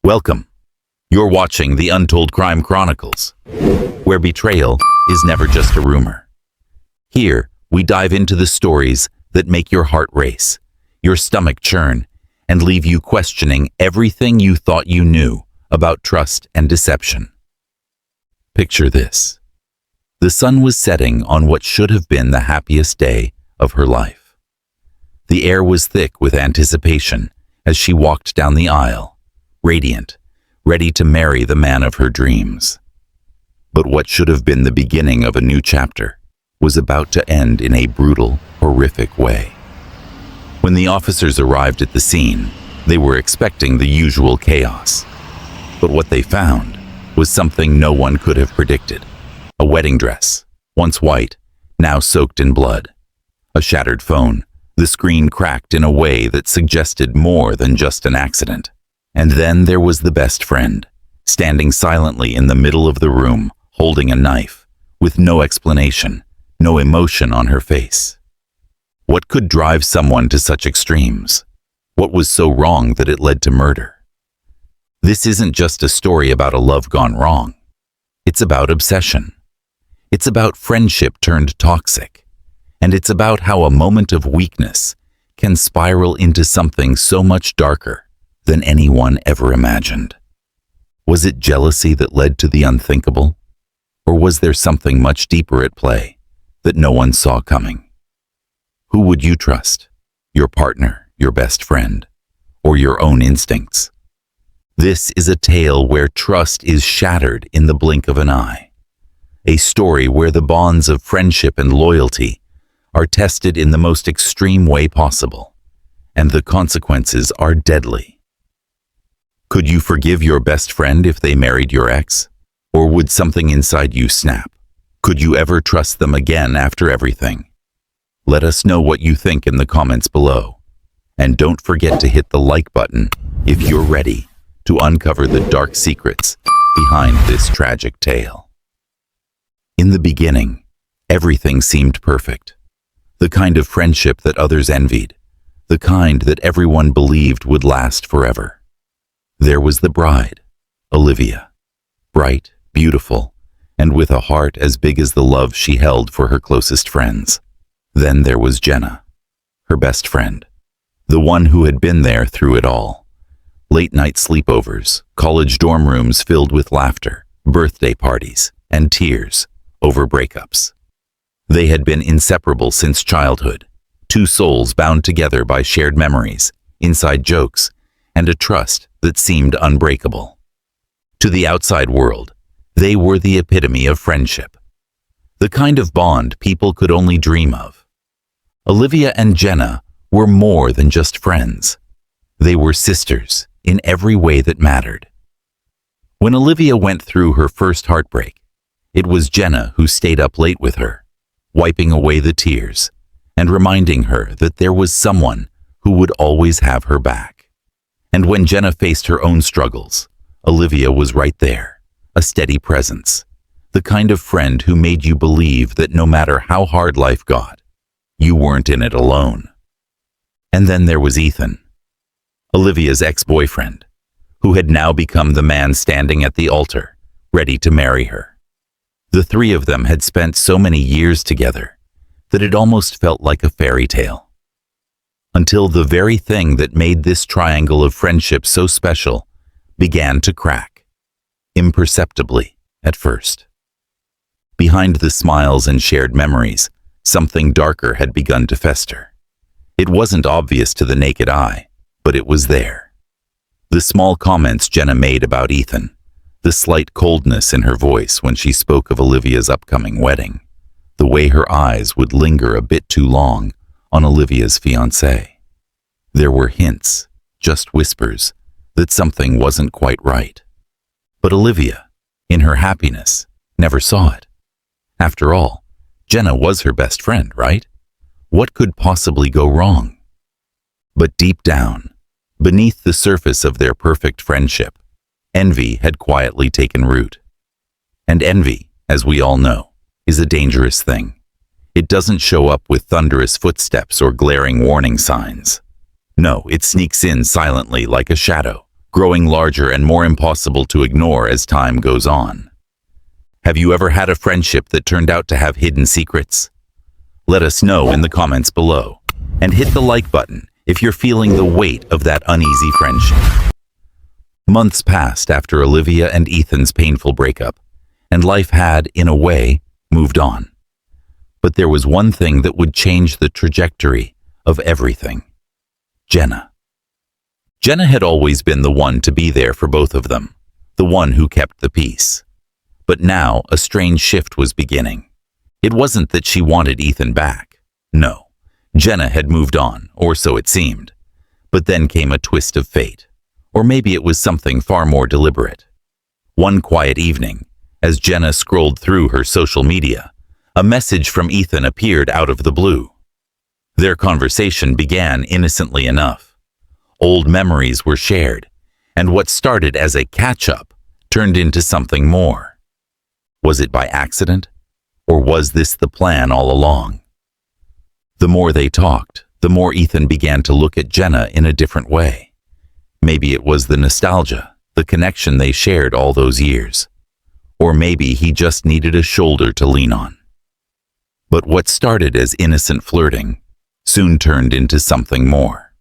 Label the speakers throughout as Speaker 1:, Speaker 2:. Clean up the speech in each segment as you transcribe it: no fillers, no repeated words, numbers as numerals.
Speaker 1: Welcome. You're watching the Untold Crime Chronicles, where betrayal is never just a rumor. Here, we dive into the stories that make your heart race, your stomach churn, and leave you questioning everything you thought you knew about trust and deception. Picture this. The sun was setting on what should have been the happiest day of her life. The air was thick with anticipation as she walked down the aisle, radiant, ready to marry the man of her dreams. But what should have been the beginning of a new chapter was about to end in a brutal, horrific way. When the officers arrived at the scene, they were expecting the usual chaos. But what they found was something no one could have predicted. A wedding dress, once white, now soaked in blood. A shattered phone, the screen cracked in a way that suggested more than just an accident. And then there was the best friend, standing silently in the middle of the room, holding a knife, with no explanation, no emotion on her face. What could drive someone to such extremes? What was so wrong that it led to murder? This isn't just a story about a love gone wrong. It's about obsession. It's about friendship turned toxic. And it's about how a moment of weakness can spiral into something so much darker than anyone ever imagined. Was it jealousy that led to the unthinkable? Or was there something much deeper at play that no one saw coming? Who would you trust? Your partner, your best friend, or your own instincts? This is a tale where trust is shattered in the blink of an eye. A story where the bonds of friendship and loyalty are tested in the most extreme way possible, and the consequences are deadly. Could you forgive your best friend if they married your ex? Or would something inside you snap? Could you ever trust them again after everything? Let us know what you think in the comments below. And don't forget to hit the like button if you're ready to uncover the dark secrets behind this tragic tale. In the beginning, everything seemed perfect. The kind of friendship that others envied. The kind that everyone believed would last forever. There was the bride, Olivia, bright, beautiful, and with a heart as big as the love she held for her closest friends. Then there was Jenna, her best friend, the one who had been there through it all. Late-night sleepovers, college dorm rooms filled with laughter, birthday parties, and tears over breakups. They had been inseparable since childhood, two souls bound together by shared memories, inside jokes, and a trust that seemed unbreakable. To the outside world, they were the epitome of friendship, the kind of bond people could only dream of. Olivia and Jenna were more than just friends. They were sisters in every way that mattered. When Olivia went through her first heartbreak, it was Jenna who stayed up late with her, wiping away the tears and reminding her that there was someone who would always have her back. And when Jenna faced her own struggles, Olivia was right there, a steady presence, the kind of friend who made you believe that no matter how hard life got, you weren't in it alone. And then there was Ethan, Olivia's ex-boyfriend, who had now become the man standing at the altar, ready to marry her. The three of them had spent so many years together that it almost felt like a fairy tale. Until the very thing that made this triangle of friendship so special began to crack, imperceptibly at first. Behind the smiles and shared memories, something darker had begun to fester. It wasn't obvious to the naked eye, but it was there. The small comments Jenna made about Ethan, the slight coldness in her voice when she spoke of Olivia's upcoming wedding, the way her eyes would linger a bit too long on Olivia's fiancé. There were hints, just whispers, that something wasn't quite right. But Olivia, in her happiness, never saw it. After all, Jenna was her best friend, right? What could possibly go wrong? But deep down, beneath the surface of their perfect friendship, envy had quietly taken root. And envy, as we all know, is a dangerous thing. It doesn't show up with thunderous footsteps or glaring warning signs. No, it sneaks in silently like a shadow, growing larger and more impossible to ignore as time goes on. Have you ever had a friendship that turned out to have hidden secrets? Let us know in the comments below, and hit the like button if you're feeling the weight of that uneasy friendship. Months passed after Olivia and Ethan's painful breakup, and life had, in a way, moved on. But there was one thing that would change the trajectory of everything. Jenna. Jenna had always been the one to be there for both of them, the one who kept the peace. But now a strange shift was beginning. It wasn't that she wanted Ethan back. No, Jenna had moved on, or so it seemed. But then came a twist of fate. Or maybe it was something far more deliberate. One quiet evening, as Jenna scrolled through her social media, a message from Ethan appeared out of the blue. Their conversation began innocently enough. Old memories were shared, and what started as a catch-up turned into something more. Was it by accident, or was this the plan all along? The more they talked, the more Ethan began to look at Jenna in a different way. Maybe it was the nostalgia, the connection they shared all those years. Or maybe he just needed a shoulder to lean on. But what started as innocent flirting soon turned into something more.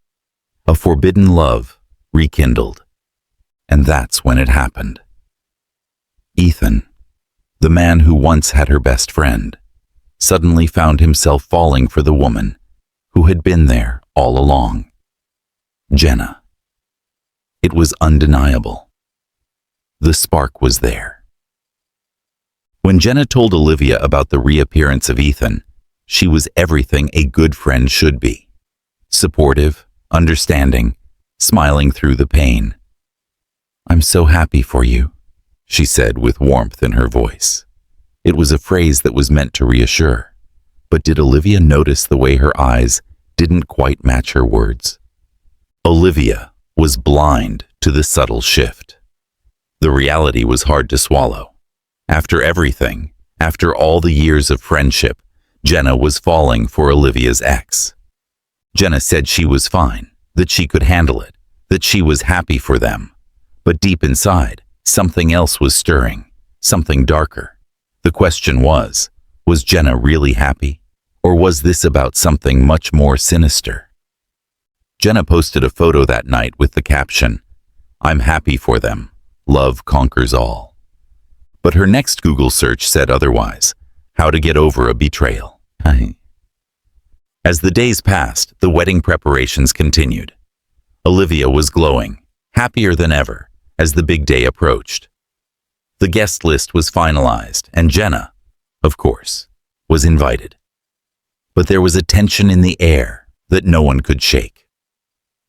Speaker 1: A forbidden love rekindled. And that's when it happened. Ethan, the man who once had her best friend, suddenly found himself falling for the woman who had been there all along. Jenna. It was undeniable. The spark was there. When Jenna told Olivia about the reappearance of Ethan, she was everything a good friend should be. Supportive, understanding, smiling through the pain. "I'm so happy for you," she said with warmth in her voice. It was a phrase that was meant to reassure. But did Olivia notice the way her eyes didn't quite match her words? Olivia was blind to the subtle shift. The reality was hard to swallow. After everything, after all the years of friendship, Jenna was falling for Olivia's ex. Jenna said she was fine, that she could handle it, that she was happy for them. But deep inside, something else was stirring, something darker. The question was Jenna really happy? Or was this about something much more sinister? Jenna posted a photo that night with the caption, "I'm happy for them. Love conquers all." But her next Google search said otherwise, "How to get over a betrayal." As the days passed, the wedding preparations continued. Olivia was glowing, happier than ever, as the big day approached. The guest list was finalized, and Jenna, of course, was invited. But there was a tension in the air that no one could shake.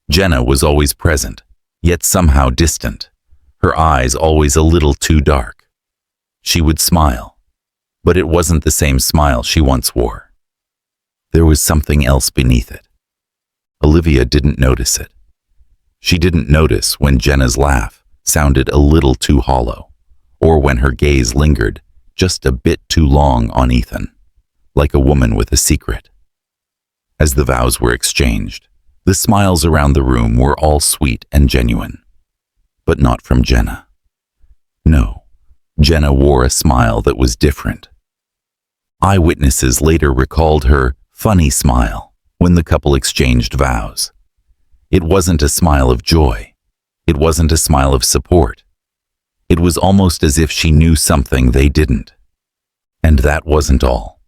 Speaker 1: Jenna was always present, yet somehow distant, her eyes always a little too dark. She would smile, but it wasn't the same smile she once wore. There was something else beneath it. Olivia didn't notice it. She didn't notice when Jenna's laugh sounded a little too hollow, or when her gaze lingered just a bit too long on Ethan, like a woman with a secret. As the vows were exchanged, the smiles around the room were all sweet and genuine. But not from Jenna. No, Jenna wore a smile that was different. Eyewitnesses later recalled her funny smile when the couple exchanged vows. It wasn't a smile of joy. It wasn't a smile of support. It was almost as if she knew something they didn't. And that wasn't all.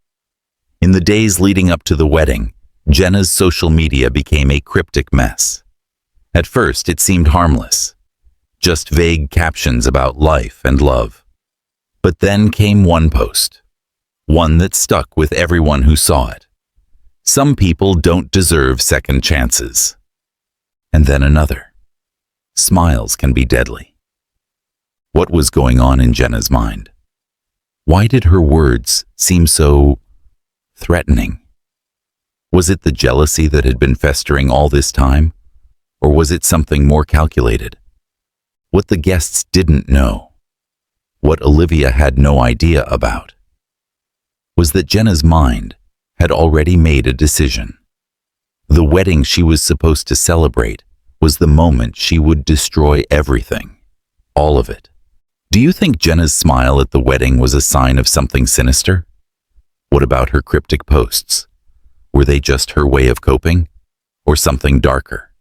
Speaker 1: In the days leading up to the wedding, Jenna's social media became a cryptic mess. At first, it seemed harmless, just vague captions about life and love. But then came one post, one that stuck with everyone who saw it. Some people don't deserve second chances. And then another. Smiles can be deadly. What was going on in Jenna's mind? Why did her words seem so threatening? Was it the jealousy that had been festering all this time? Or was it something more calculated? What the guests didn't know, what Olivia had no idea about, was that Jenna's mind had already made a decision. The wedding she was supposed to celebrate was the moment she would destroy everything. All of it. Do you think Jenna's smile at the wedding was a sign of something sinister? What about her cryptic posts? Were they just her way of coping? Or something darker?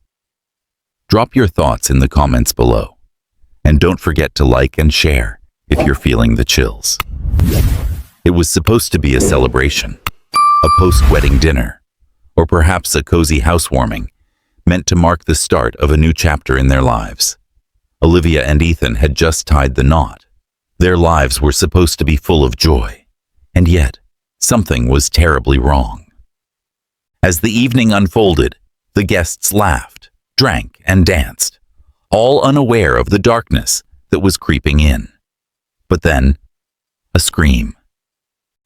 Speaker 1: Drop your thoughts in the comments below. And don't forget to like and share if you're feeling the chills. It was supposed to be a celebration, a post-wedding dinner, or perhaps a cozy housewarming, meant to mark the start of a new chapter in their lives. Olivia and Ethan had just tied the knot. Their lives were supposed to be full of joy, and yet something was terribly wrong. As the evening unfolded, the guests laughed, drank, and danced, all unaware of the darkness that was creeping in. But then, a scream.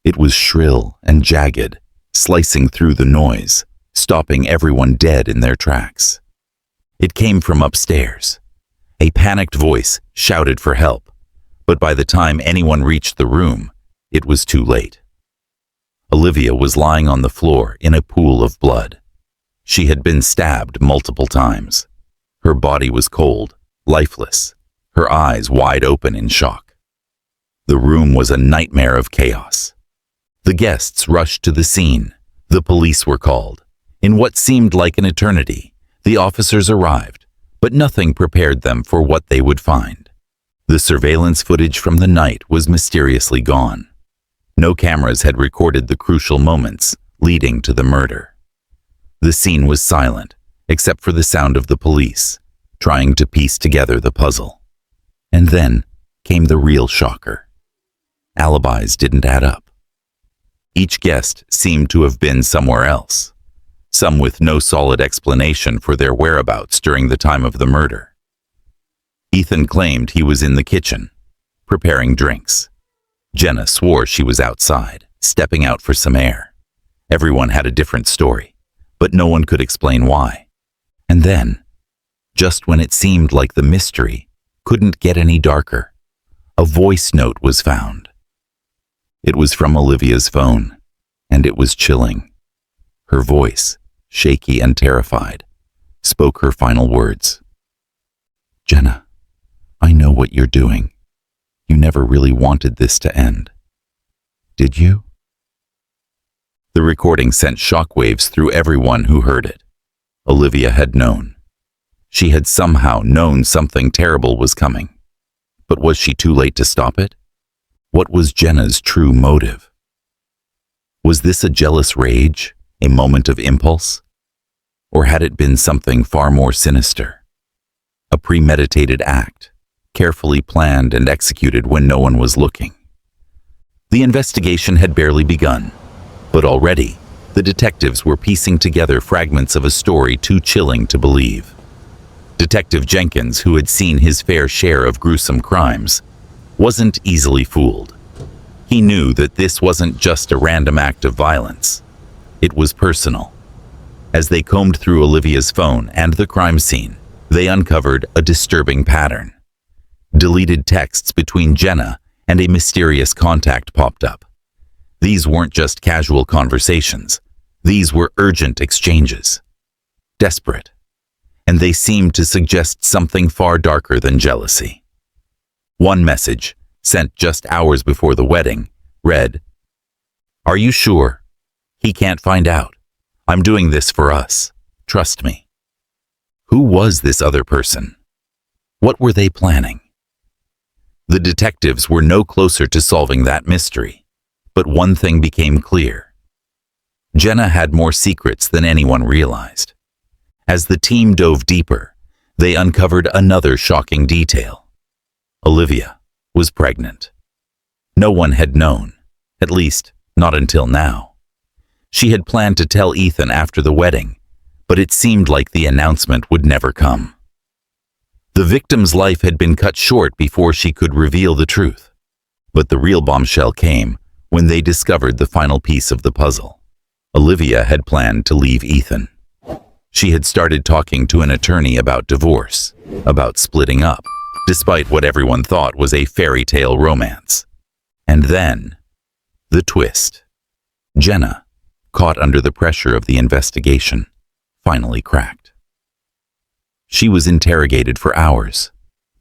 Speaker 1: It was shrill and jagged, slicing through the noise, stopping everyone dead in their tracks. It came from upstairs. A panicked voice shouted for help, but by the time anyone reached the room, it was too late. Olivia was lying on the floor in a pool of blood. She had been stabbed multiple times. Her body was cold, lifeless, her eyes wide open in shock. The room was a nightmare of chaos. The guests rushed to the scene. The police were called. In what seemed like an eternity, the officers arrived, but nothing prepared them for what they would find. The surveillance footage from the night was mysteriously gone. No cameras had recorded the crucial moments leading to the murder. The scene was silent, except for the sound of the police, trying to piece together the puzzle. And then came the real shocker. Alibis didn't add up. Each guest seemed to have been somewhere else, some with no solid explanation for their whereabouts during the time of the murder. Ethan claimed he was in the kitchen, preparing drinks. Jenna swore she was outside, stepping out for some air. Everyone had a different story, but no one could explain why. And then, just when it seemed like the mystery couldn't get any darker, a voice note was found. It was from Olivia's phone, and it was chilling. Her voice, shaky and terrified, spoke her final words. "Jenna, I know what you're doing. You never really wanted this to end. Did you?" The recording sent shockwaves through everyone who heard it. Olivia had known. She had somehow known something terrible was coming. But was she too late to stop it? What was Jenna's true motive? Was this a jealous rage, a moment of impulse? Or had it been something far more sinister? A premeditated act, carefully planned and executed when no one was looking. The investigation had barely begun, but already the detectives were piecing together fragments of a story too chilling to believe. Detective Jenkins, who had seen his fair share of gruesome crimes, wasn't easily fooled. He knew that this wasn't just a random act of violence. It was personal. As they combed through Olivia's phone and the crime scene, they uncovered a disturbing pattern. Deleted texts between Jenna and a mysterious contact popped up. These weren't just casual conversations. These were urgent exchanges. Desperate. And they seemed to suggest something far darker than jealousy. One message, sent just hours before the wedding, read, "Are you sure? He can't find out. I'm doing this for us. Trust me." Who was this other person? What were they planning? The detectives were no closer to solving that mystery, but one thing became clear. Jenna had more secrets than anyone realized. As the team dove deeper, they uncovered another shocking detail. Olivia was pregnant. No one had known, at least not until now. She had planned to tell Ethan after the wedding, but it seemed like the announcement would never come. The victim's life had been cut short before she could reveal the truth. But the real bombshell came when they discovered the final piece of the puzzle. Olivia had planned to leave Ethan. She had started talking to an attorney about divorce, about splitting up, despite what everyone thought was a fairy tale romance. And then, the twist. Jenna, caught under the pressure of the investigation, finally cracked. She was interrogated for hours,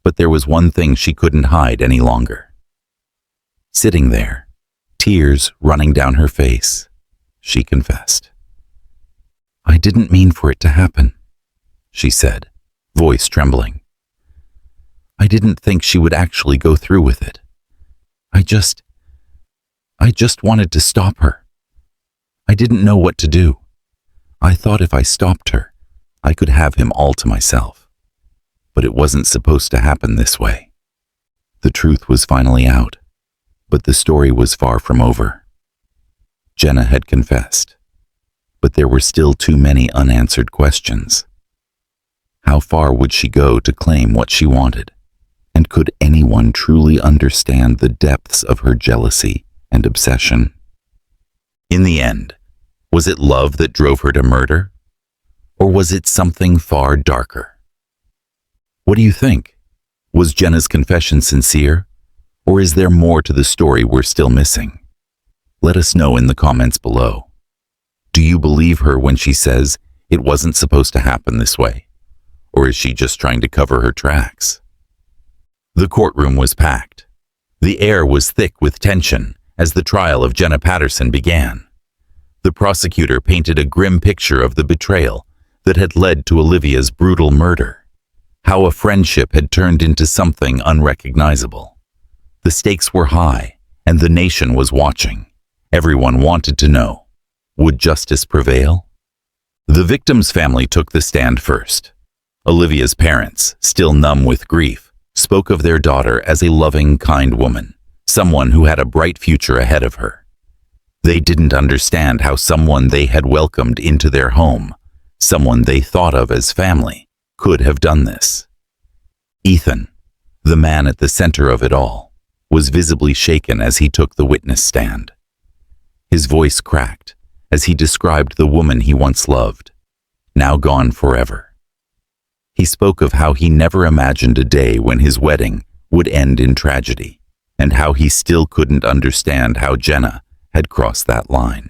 Speaker 1: but there was one thing she couldn't hide any longer. Sitting there, tears running down her face, she confessed. "I didn't mean for it to happen," she said, voice trembling. "I didn't think she would actually go through with it. I just wanted to stop her. I didn't know what to do. I thought if I stopped her, I could have him all to myself. But it wasn't supposed to happen this way." The truth was finally out, but the story was far from over. Jenna had confessed, but there were still too many unanswered questions. How far would she go to claim what she wanted? And could anyone truly understand the depths of her jealousy and obsession? In the end, was it love that drove her to murder? Or was it something far darker? What do you think? Was Jenna's confession sincere? Or is there more to the story we're still missing? Let us know in the comments below. Do you believe her when she says it wasn't supposed to happen this way? Or is she just trying to cover her tracks? The courtroom was packed. The air was thick with tension as the trial of Jenna Patterson began. The prosecutor painted a grim picture of the betrayal that had led to Olivia's brutal murder. How a friendship had turned into something unrecognizable. The stakes were high, and the nation was watching. Everyone wanted to know, would justice prevail? The victim's family took the stand first. Olivia's parents, still numb with grief, spoke of their daughter as a loving, kind woman, someone who had a bright future ahead of her. They didn't understand how someone they had welcomed into their home, someone they thought of as family, could have done this. Ethan, the man at the center of it all, was visibly shaken as he took the witness stand. His voice cracked as he described the woman he once loved, now gone forever. He spoke of how he never imagined a day when his wedding would end in tragedy, and how he still couldn't understand how Jenna had crossed that line.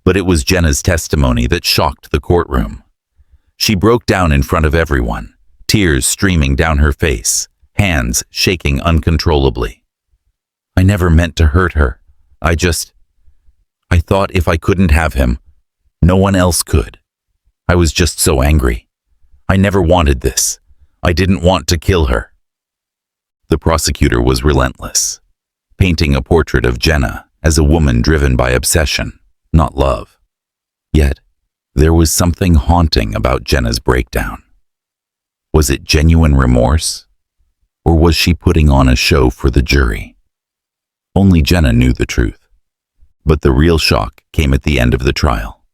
Speaker 1: But it was Jenna's testimony that shocked the courtroom. She broke down in front of everyone, tears streaming down her face, hands shaking uncontrollably. "I never meant to hurt her. I thought if I couldn't have him, no one else could. I was just so angry. I never wanted this. I didn't want to kill her." The prosecutor was relentless, painting a portrait of Jenna as a woman driven by obsession, not love. Yet, there was something haunting about Jenna's breakdown. Was it genuine remorse? Or was she putting on a show for the jury? Only Jenna knew the truth. But the real shock came at the end of the trial.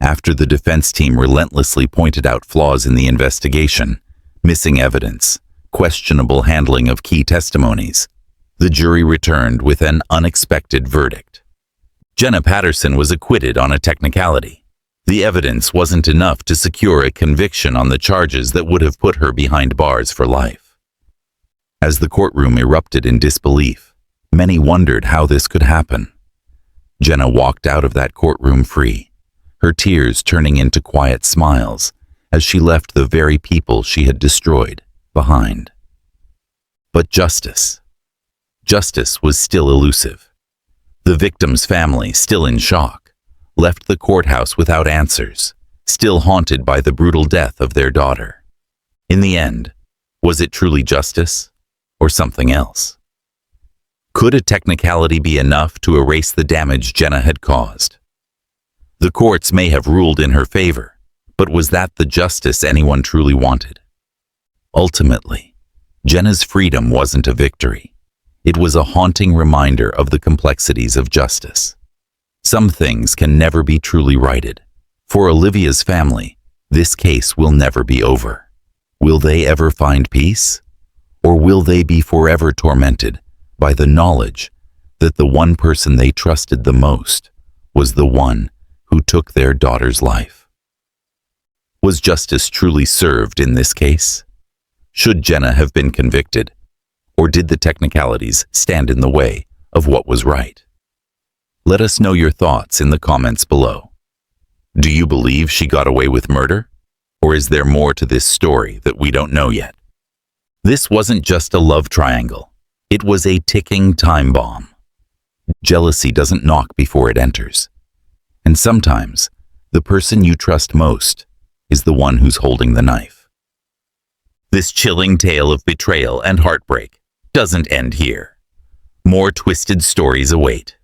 Speaker 1: After the defense team relentlessly pointed out flaws in the investigation, missing evidence, questionable handling of key testimonies, the jury returned with an unexpected verdict. Jenna Patterson was acquitted on a technicality. The evidence wasn't enough to secure a conviction on the charges that would have put her behind bars for life. As the courtroom erupted in disbelief, many wondered how this could happen. Jenna walked out of that courtroom free, her tears turning into quiet smiles as she left the very people she had destroyed behind. But justice was still elusive. The victim's family, still in shock, left the courthouse without answers, still haunted by the brutal death of their daughter. In the end, was it truly justice or something else? Could a technicality be enough to erase the damage Jenna had caused? The courts may have ruled in her favor, but was that the justice anyone truly wanted? Ultimately, Jenna's freedom wasn't a victory. It was a haunting reminder of the complexities of justice. Some things can never be truly righted. For Olivia's family, this case will never be over. Will they ever find peace? Or will they be forever tormented by the knowledge that the one person they trusted the most was the one who took their daughter's life? Was justice truly served in this case? Should Jenna have been convicted? Or did the technicalities stand in the way of what was right? Let us know your thoughts in the comments below. Do you believe she got away with murder? Or is there more to this story that we don't know yet? This wasn't just a love triangle. It was a ticking time bomb. Jealousy doesn't knock before it enters. And sometimes, the person you trust most is the one who's holding the knife. This chilling tale of betrayal and heartbreak doesn't end here. More twisted stories await.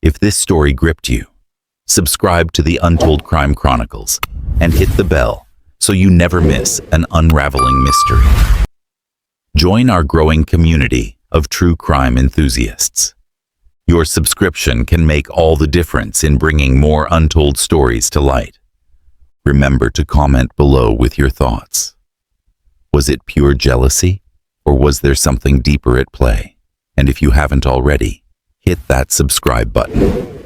Speaker 1: If this story gripped you, subscribe to the Untold Crime Chronicles and hit the bell so you never miss an unraveling mystery. Join our growing community of true crime enthusiasts. Your subscription can make all the difference in bringing more untold stories to light. Remember to comment below with your thoughts. Was it pure jealousy, or was there something deeper at play? And if you haven't already, hit that subscribe button.